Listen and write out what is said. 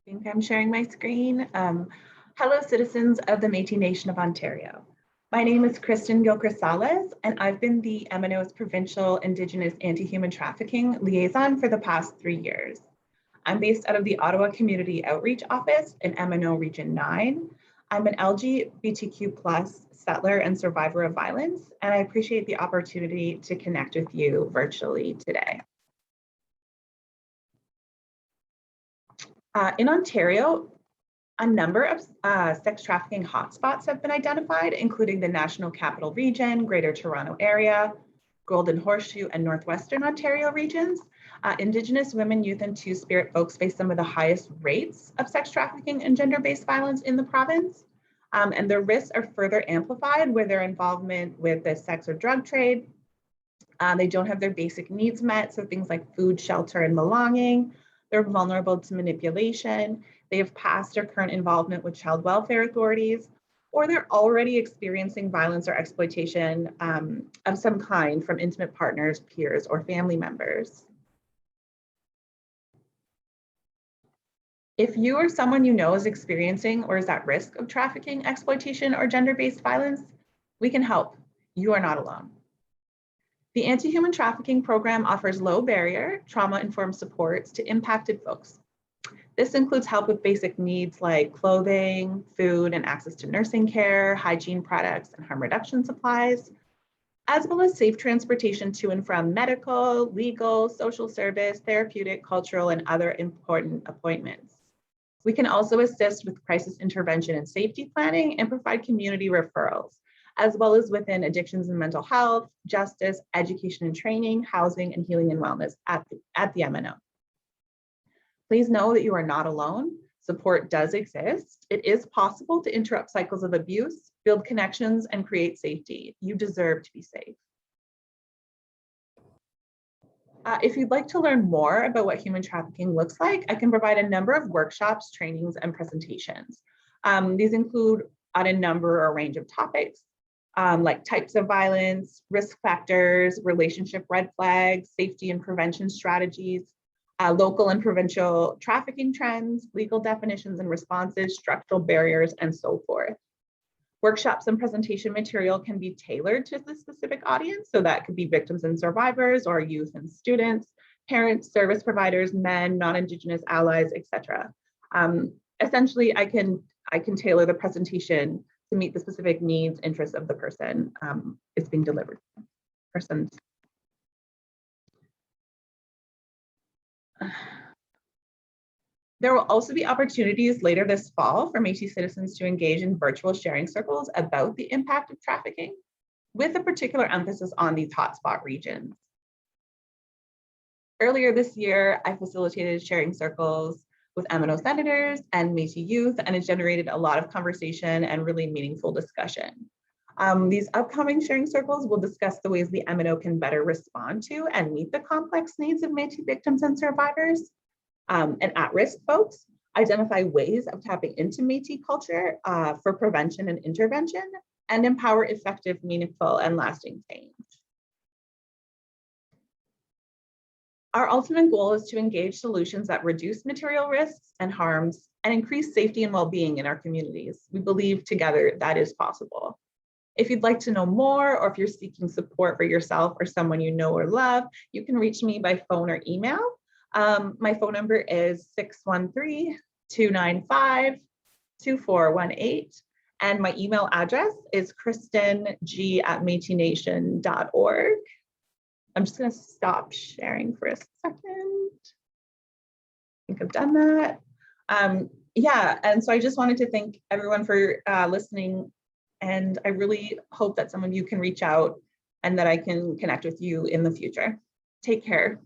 I think I'm sharing my screen. Hello, citizens of the Métis Nation of Ontario. My name is Kristen Gilchrist-Salas, and I've been the MNO's Provincial Indigenous Anti-Human Trafficking Liaison for the past 3 years. I'm based out of the Ottawa Community Outreach Office in MNO Region 9. I'm an LGBTQ+ settler and survivor of violence, and I appreciate the opportunity to connect with you virtually today. In Ontario, a number of sex trafficking hotspots have been identified, including the National Capital Region, Greater Toronto Area, Golden Horseshoe, and Northwestern Ontario regions. Indigenous women, youth, and Two-Spirit folks face some of the highest rates of sex trafficking and gender-based violence in the province. And their risks are further amplified with their involvement with the sex or drug trade. They don't have their basic needs met, so things like food, shelter, and belonging. They're vulnerable to manipulation. They have past or current involvement with child welfare authorities, or they're already experiencing violence or exploitation of some kind from intimate partners, peers, or family members. If you or someone you know is experiencing or is at risk of trafficking, exploitation, or gender-based violence, we can help. You are not alone. The Anti-Human Trafficking Program offers low barrier, trauma-informed supports to impacted folks. This includes help with basic needs like clothing, food, and access to nursing care, hygiene products, and harm reduction supplies, as well as safe transportation to and from medical, legal, social service, therapeutic, cultural, and other important appointments. We can also assist with crisis intervention and safety planning and provide community referrals, as well as within addictions and mental health, justice, education and training, housing, and healing and wellness at the MNO. Please know that you are not alone. Support does exist. It is possible to interrupt cycles of abuse, build connections, and create safety. You deserve to be safe. If you'd like to learn more about what human trafficking looks like, I can provide a number of workshops, trainings, and presentations. These include on a range of topics, like types of violence, risk factors, relationship red flags, safety and prevention strategies, local and provincial trafficking trends, legal definitions and responses, structural barriers, and so forth. Workshops and presentation material can be tailored to the specific audience, so that could be victims and survivors, or youth and students, parents, service providers, men, non-Indigenous allies, etc. Essentially, I can tailor the presentation to meet the specific needs, interests of the person it's being delivered to. There will also be opportunities later this fall for Métis citizens to engage in virtual sharing circles about the impact of trafficking, with a particular emphasis on these hotspot regions. Earlier this year, I facilitated sharing circles with MNO senators and Métis youth, and it generated a lot of conversation and really meaningful discussion. These upcoming sharing circles will discuss the ways the MNO can better respond to and meet the complex needs of Métis victims and survivors. And at-risk folks, identify ways of tapping into Métis culture for prevention and intervention, and empower effective, meaningful, and lasting change. Our ultimate goal is to engage solutions that reduce material risks and harms and increase safety and well-being in our communities. We believe together that is possible. If you'd like to know more, or if you're seeking support for yourself or someone you know or love, you can reach me by phone or email. My phone number is 613-295-2418, and my email address is kristeng@metisnation.org. I'm just going to stop sharing for a second. I think I've done that. Yeah, and so I just wanted to thank everyone for listening, and I really hope that some of you can reach out and that I can connect with you in the future. Take care.